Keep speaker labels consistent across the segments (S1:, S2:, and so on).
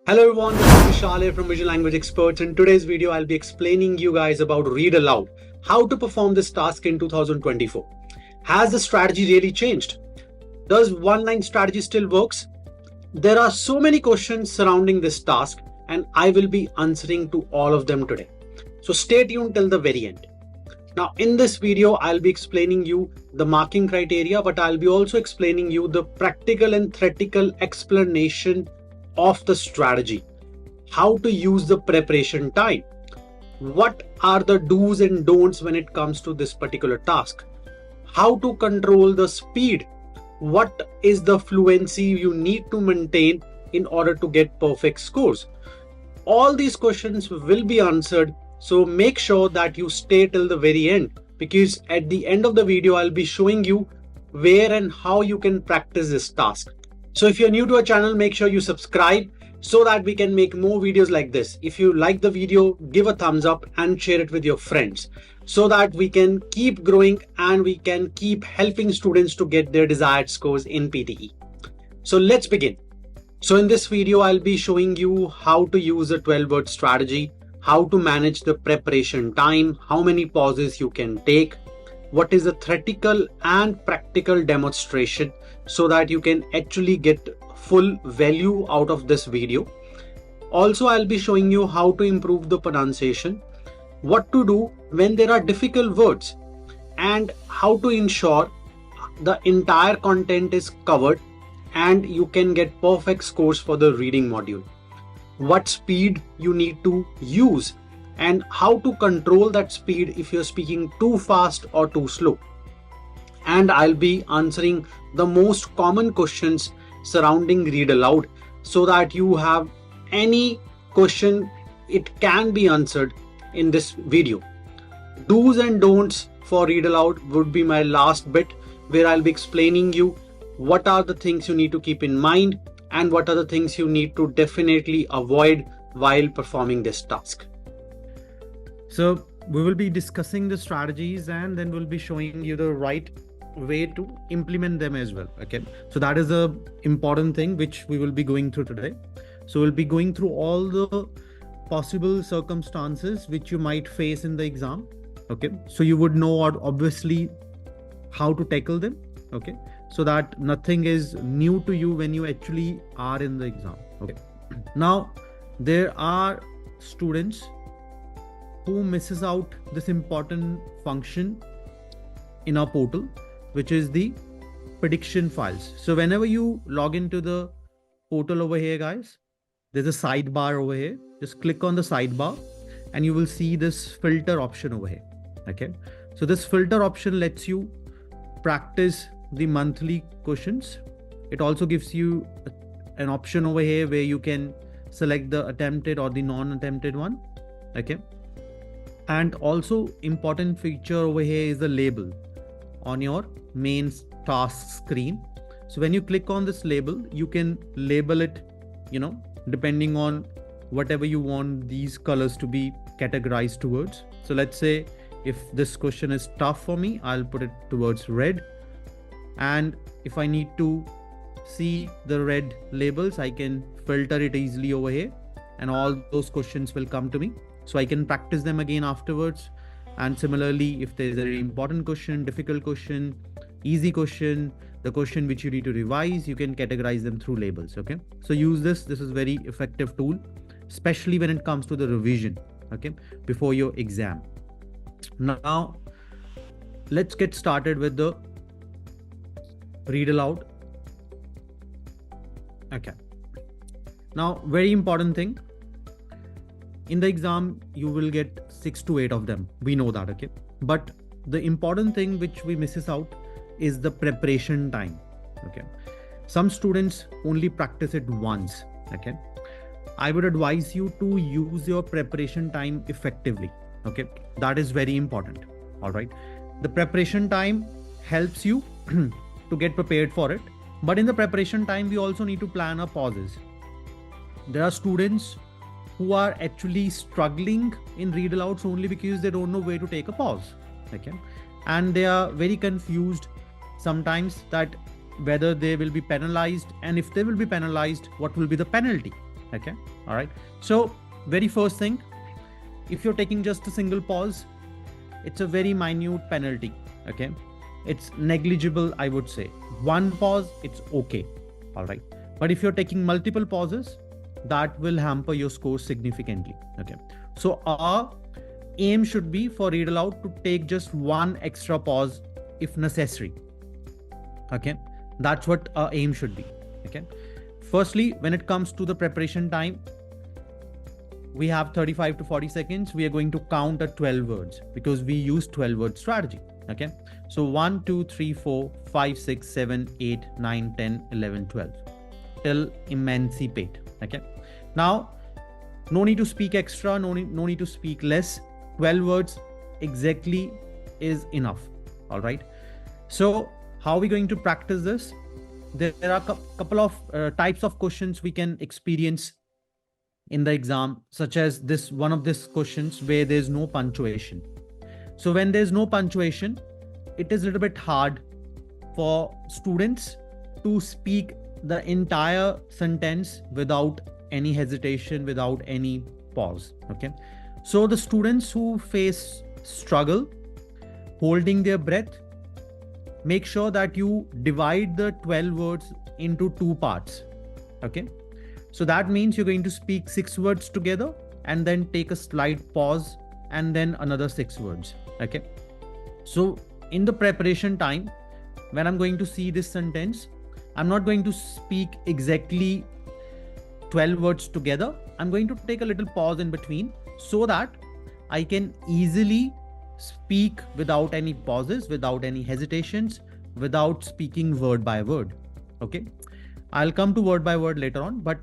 S1: Hello everyone, this is Vishal here from Visual Language Experts. In today's video, I'll be explaining you guys about read aloud, how to perform this task in 2024. Has the strategy really changed? Does one-line strategy still works? There are so many questions surrounding this task and I will be answering to all of them today. So stay tuned till the very end. Now in this video, I'll be explaining you the marking criteria, but I'll be also explaining you the practical and theoretical explanation of the strategy, how to use the preparation time, what are the do's and don'ts when it comes to this particular task, how to control the speed, what is the fluency you need to maintain in order to get perfect scores. All these questions will be answered, so make sure that you stay till the very end, because at the end of the video I'll be showing you where and how you can practice this task. So if you're new to our channel, make sure you subscribe so that we can make more videos like this. If you like the video, give a thumbs up and share it with your friends so that we can keep growing and we can keep helping students to get their desired scores in PTE. So let's begin. So in this video, I'll be showing you how to use a 12-word strategy, how to manage the preparation time, how many pauses you can take, what is a theoretical and practical demonstration so that you can actually get full value out of this video. Also, I'll be showing you how to improve the pronunciation, what to do when there are difficult words, and how to ensure the entire content is covered and you can get perfect scores for the reading module. What speed you need to use and how to control that speed if you're speaking too fast or too slow. And I'll be answering the most common questions surrounding read aloud so that you have any question, it can be answered in this video. Do's and don'ts for read aloud would be my last bit, where I'll be explaining you what are the things you need to keep in mind and what are the things you need to definitely avoid while performing this task.
S2: So we will be discussing the strategies and then we'll be showing you the right way to implement them as well. Okay. So that is a important thing which we will be going through today. So we'll be going through all the possible circumstances which you might face in the exam. Okay. So you would know obviously how to tackle them. Okay. So that nothing is new to you when you actually are in the exam. Okay. Now there are students who misses out this important function in our portal, which is the prediction files. So whenever you log into the portal over here, guys, there's a sidebar over here. Just click on the sidebar and you will see this filter option over here. Okay. So this filter option lets you practice the monthly questions. It also gives you an option over here where you can select the attempted or the non-attempted one. Okay. And also important feature over here is the label on your main task screen. So when you click on this label, you can label it, depending on whatever you want these colors to be categorized towards. So let's say if this question is tough for me, I'll put it towards red. And if I need to see the red labels, I can filter it easily over here and all those questions will come to me. So I can practice them again afterwards. And similarly, if there is an important question, difficult question, easy question, the question which you need to revise, you can categorize them through labels. Okay. So use this. This is very effective tool, especially when it comes to the revision. Okay. Before your exam. Now, let's get started with the read aloud. Okay. Now, very important thing. In the exam, you will get 6 to 8 of them. We know that, okay? But the important thing which we misses out is the preparation time, okay? Some students only practice it once, okay? I would advise you to use your preparation time effectively, okay? That is very important, all right? The preparation time helps you to get prepared for it. But in the preparation time, we also need to plan our pauses. There are students who are actually struggling in read alouds only because they don't know where to take a pause. Okay. And they are very confused sometimes that whether they will be penalized, and if they will be penalized, what will be the penalty. Okay. All right. So very first thing, if you're taking just a single pause, it's a very minute penalty. Okay. It's negligible, I would say. One pause, it's okay. All right. But if you're taking multiple pauses, that will hamper your score significantly. Okay. So our aim should be for read aloud to take just one extra pause if necessary. Okay. That's what our aim should be. Okay. Firstly, when it comes to the preparation time, we have 35 to 40 seconds. We are going to count at 12 words because we use 12 word strategy. Okay. So 1, 2, 3, 4, 5, 6, 7, 8, 9, 10, 11, 12 till emancipate. Okay. Now, no need to speak extra, no need to speak less. 12 words exactly is enough. All right. So how are we going to practice this? There are a couple of types of questions we can experience in the exam, such as this one of these questions where there's no punctuation. So when there's no punctuation, it is a little bit hard for students to speak the entire sentence without any hesitation, without any pause. Okay. So the students who face struggle holding their breath, make sure that you divide the 12 words into two parts. Okay. So that means you're going to speak 6 words together and then take a slight pause and then another 6 words. Okay. So in the preparation time, when I'm going to see this sentence, I'm not going to speak exactly 12 words together. I'm going to take a little pause in between so that I can easily speak without any pauses, without any hesitations, without speaking word by word. Okay. I'll come to word by word later on, but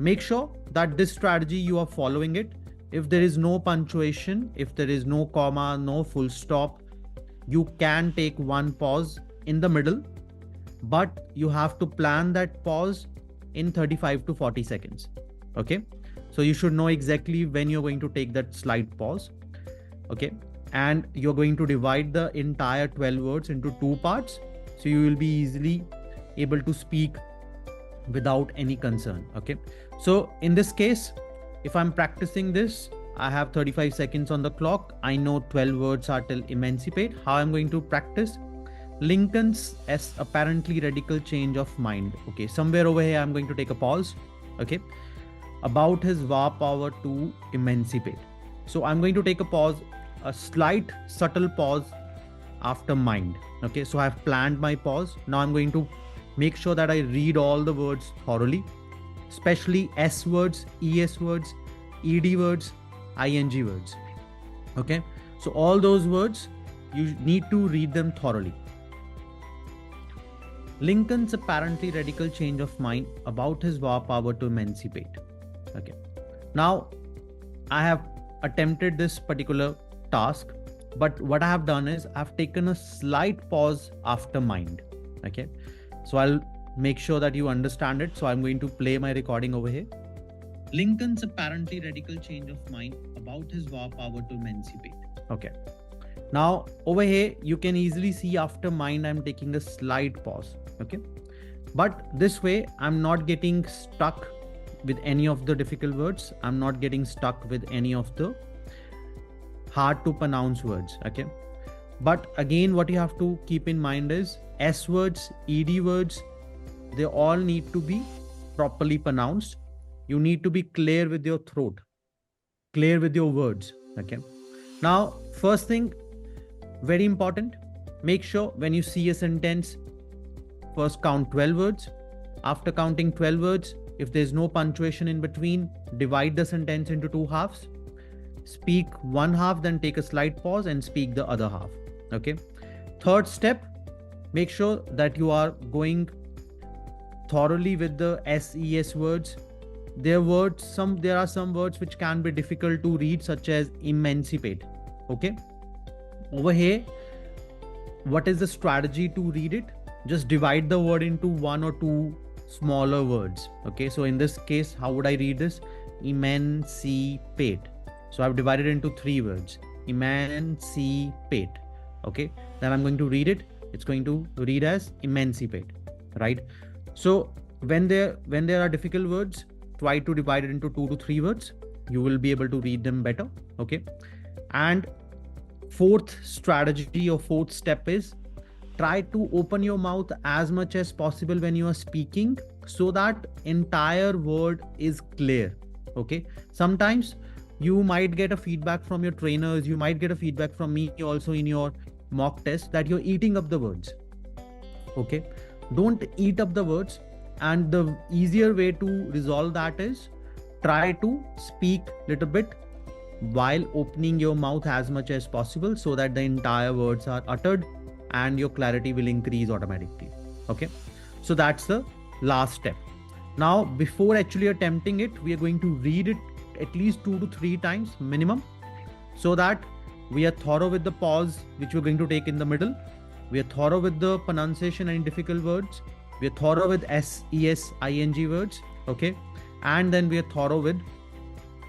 S2: make sure that this strategy you are following it. If there is no punctuation, if there is no comma, no full stop, you can take one pause in the middle, but you have to plan that pause in 35 to 40 seconds. Okay. So you should know exactly when you're going to take that slight pause. Okay. And you're going to divide the entire 12 words into 2 parts. So you will be easily able to speak without any concern. Okay. So in this case, if I'm practicing this, I have 35 seconds on the clock. I know 12 words are till emancipate. How I'm going to practice? Lincoln's as apparently radical change of mind. Okay. Somewhere over here, I'm going to take a pause. Okay. About his war power to emancipate. So I'm going to take a pause, a slight subtle pause after mind. Okay. So I've planned my pause. Now I'm going to make sure that I read all the words thoroughly, especially S words, ES words, ED words, ING words. Okay. So all those words, you need to read them thoroughly. Lincoln's apparently radical change of mind about his war power to emancipate. Okay. Now, I have attempted this particular task, but what I have done is I've taken a slight pause after mind. Okay. So I'll make sure that you understand it. So I'm going to play my recording over here. Lincoln's apparently radical change of mind about his war power to emancipate. Okay. Now over here, you can easily see after mind, I'm taking a slight pause. Okay. But this way, I'm not getting stuck with any of the difficult words. I'm not getting stuck with any of the hard to pronounce words. Okay. But again, what you have to keep in mind is S words, ED words, they all need to be properly pronounced. You need to be clear with your throat, clear with your words. Okay. Now, first thing, very important, make sure when you see a sentence, first count 12 words. After counting 12 words, if there's no punctuation in between, divide the sentence into 2 halves. Speak one half, then take a slight pause and speak the other half. Okay. Third step, make sure that you are going thoroughly with the SES words. There are some words which can be difficult to read, such as emancipate. Okay. Over here, what is the strategy to read it? Just divide the word into 1 or 2 smaller words. Okay. So in this case, how would I read this? Emancipate. So I've divided into 3 words. Emancipate. Okay. Then I'm going to read it. It's going to read as emancipate. Right. So when there are difficult words, try to divide it into 2 to 3 words. You will be able to read them better. Okay. And fourth strategy or fourth step is try to open your mouth as much as possible when you are speaking so that entire word is clear. Okay. Sometimes you might get a feedback from your trainers. You might get a feedback from me also in your mock test that you're eating up the words. Okay. Don't eat up the words. And the easier way to resolve that is try to speak a little bit while opening your mouth as much as possible so that the entire words are uttered and your clarity will increase automatically. Okay. So that's the last step. Now, before actually attempting it, we are going to read it at least 2 to 3 times minimum so that we are thorough with the pause which we're going to take in the middle. We are thorough with the pronunciation and difficult words. We are thorough with S, ES, ING words. Okay. And then we are thorough with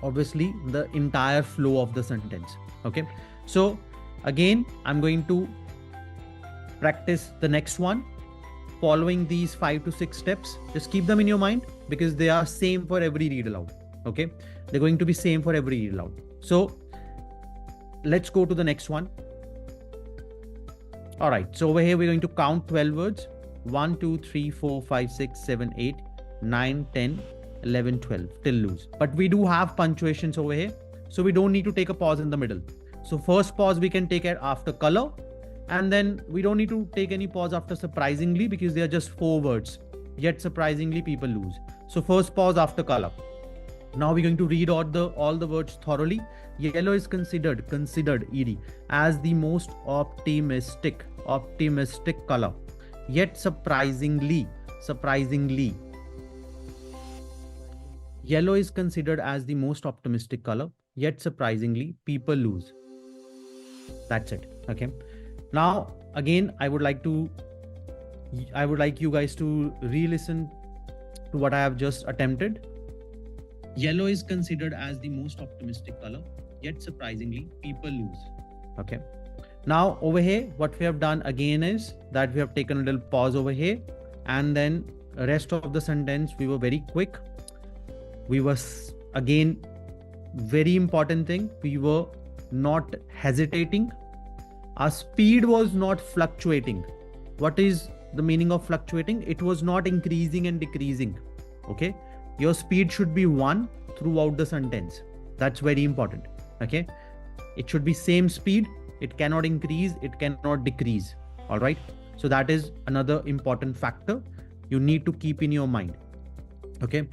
S2: obviously the entire flow of the sentence. Okay. So again, I'm going to practice the next one following these 5 to 6 steps. Just keep them in your mind because they are same for every read aloud. Okay. They're going to be same for every read aloud. So let's go to the next one. All right. So over here, we're going to count 12 words. 1, 2, 3, 4, 5, 6, 7, 8, 9, 10, 11, 12 till lose. But we do have punctuations over here. So we don't need to take a pause in the middle. So first pause we can take it after color. And then we don't need to take any pause after surprisingly because they are just 4 words. Yet surprisingly people lose. So first pause after color. Now we're going to read all the words thoroughly. Yellow is considered ED as the most optimistic color. Yet surprisingly. Yellow is considered as the most optimistic color. Yet surprisingly people lose. That's it. Okay. Now again, I would like you guys to re-listen to what I have just attempted. Yellow is considered as the most optimistic color, yet surprisingly people lose. Okay. Now over here, what we have done again is that we have taken a little pause over here, and then the rest of the sentence we were very quick. We were again, very important thing, we were not hesitating. Our speed was not fluctuating. What is the meaning of fluctuating? It was not increasing and decreasing. Okay. Your speed should be 1 throughout the sentence. That's very important. Okay. It should be same speed. It cannot increase. It cannot decrease. All right. So that is another important factor you need to keep in your mind. Okay.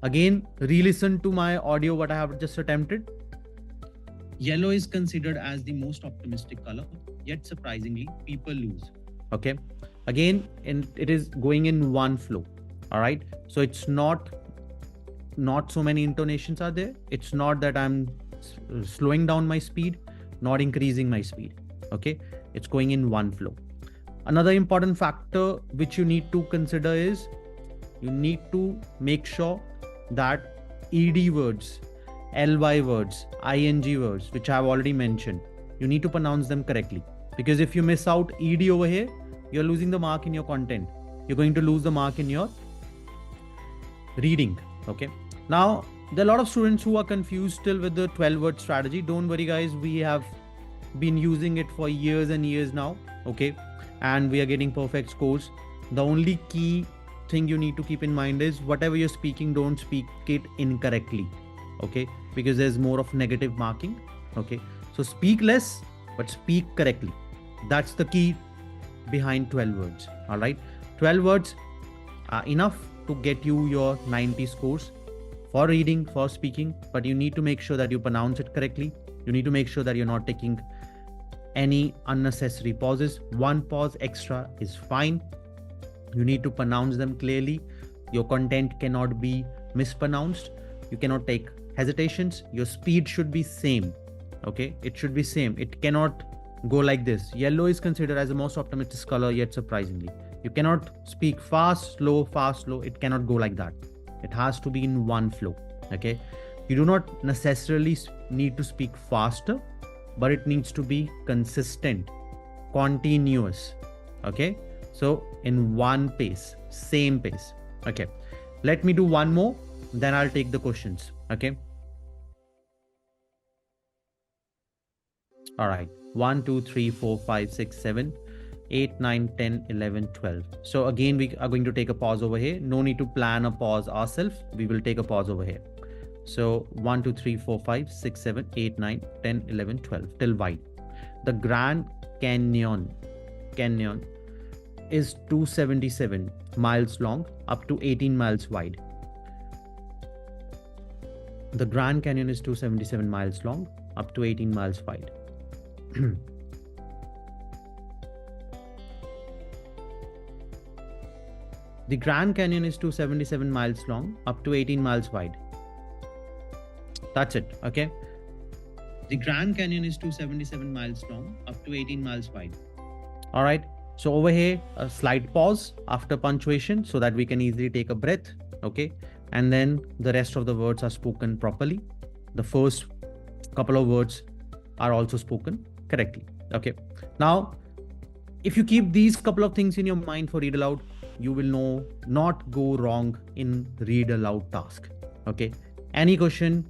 S2: Again, re-listen to my audio, what I have just attempted. Yellow is considered as the most optimistic color, yet surprisingly people lose. Okay. Again, it is going in one flow. All right. So it's not so many intonations are there. It's not that I'm slowing down my speed, not increasing my speed. Okay. It's going in one flow. Another important factor which you need to consider is you need to make sure that ED words, LY words, ING words, which I have already mentioned, you need to pronounce them correctly. Because if you miss out ED over here, you're losing the mark in your content. You're going to lose the mark in your reading. Okay. Now, there are a lot of students who are confused still with the 12-word strategy. Don't worry, guys. We have been using it for years and years now. Okay. And we are getting perfect scores. The only key thing you need to keep in mind is whatever you're speaking, don't speak it incorrectly. Okay. Because there's more of negative marking. Okay. So speak less, but speak correctly. That's the key behind 12 words. All right. 12 words are enough to get you your 90 scores for reading, for speaking, but you need to make sure that you pronounce it correctly. You need to make sure that you're not taking any unnecessary pauses. One pause extra is fine. You need to pronounce them clearly. Your content cannot be mispronounced. You cannot take hesitations. Your speed should be same. Okay. It should be same. It cannot go like this. Yellow is considered as the most optimistic color, yet surprisingly. You cannot speak fast, slow. It cannot go like that. It has to be in one flow. Okay. You do not necessarily need to speak faster, but it needs to be consistent, continuous. Okay. So in one pace, same pace. Okay. Let me do one more Then I'll take the questions. Okay. All right. 1, 2, 3, 4, 5, 6, 7, 8, 9, 10, 11, 12. So again, we are going to take a pause over here. No need to plan a pause ourselves. We will take a pause over here. So 1, 2, 3, 4, 5, 6, 7, 8, 9, 10, 11, 12 till wide. The Grand Canyon is 277 miles long, up to 18 miles wide. The Grand Canyon is 277 miles long, up to 18 miles wide. The Grand Canyon is 277 miles long, up to 18 miles wide. That's it. Okay. The Grand Canyon is 277 miles long, up to 18 miles wide. All right. So over here, a slight pause after punctuation so that we can easily take a breath. Okay. And then the rest of the words are spoken properly. The first couple of words are also spoken correctly. Okay. Now, if you keep these couple of things in your mind for read aloud, you will not go wrong in read aloud task. Okay. Any question,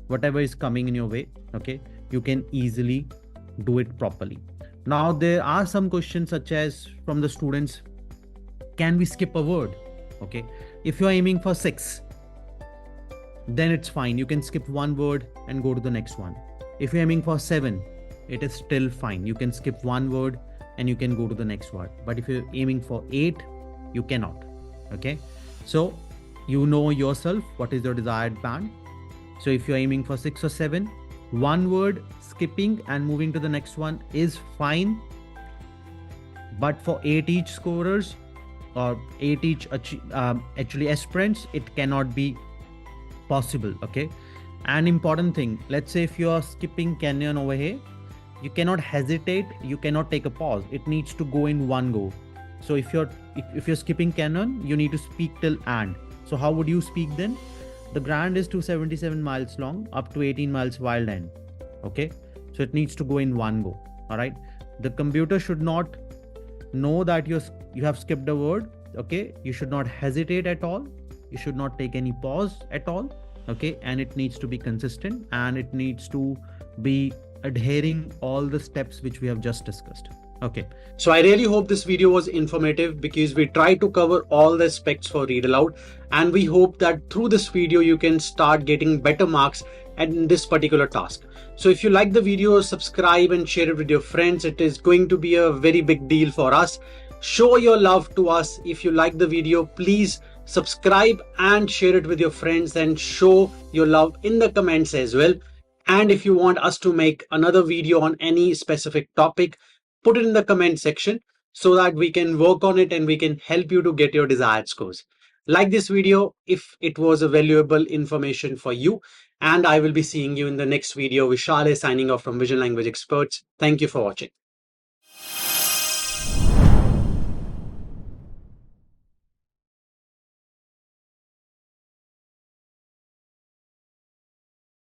S2: whatever is coming in your way, okay, you can easily do it properly. Now, there are some questions such as from the students, can we skip a word? Okay. If you're aiming for 6, then it's fine. You can skip one word and go to the next one. If you're aiming for 7, it is still fine. You can skip one word and you can go to the next word. But if you're aiming for 8, you cannot. Okay. So you know yourself what is your desired band. So if you're aiming for 6 or 7, one word skipping and moving to the next one is fine. But for 8 each scorers or 8 each actually aspirants, it cannot be possible. Okay. An important thing, let's say if you are skipping canyon over here, you cannot hesitate, you cannot take a pause. It needs to go in one go. So if you're skipping canyon, you need to speak till and. So how would you speak then? The Grand is 277 miles long, up to 18 miles wild end. Okay. So it needs to go in one go. All right. The computer should not know that you have skipped a word. Okay. You should not hesitate at all. You should not take any pause at all. Okay. And it needs to be consistent and it needs to be adhering all the steps which we have just discussed. Okay.
S1: So I really hope this video was informative because we try to cover all the aspects for read aloud, and we hope that through this video you can start getting better marks in this particular task. So if you like the video, subscribe and share it with your friends. It is going to be a very big deal for us. Show your love to us. If you like the video, please subscribe and share it with your friends and show your love in the comments as well. And if you want us to make another video on any specific topic, put it in the comment section so that we can work on it and we can help you to get your desired scores. Like this video if it was a valuable information for you, and I will be seeing you in the next video. Vishal is signing off from Vision Language Experts. Thank you for watching.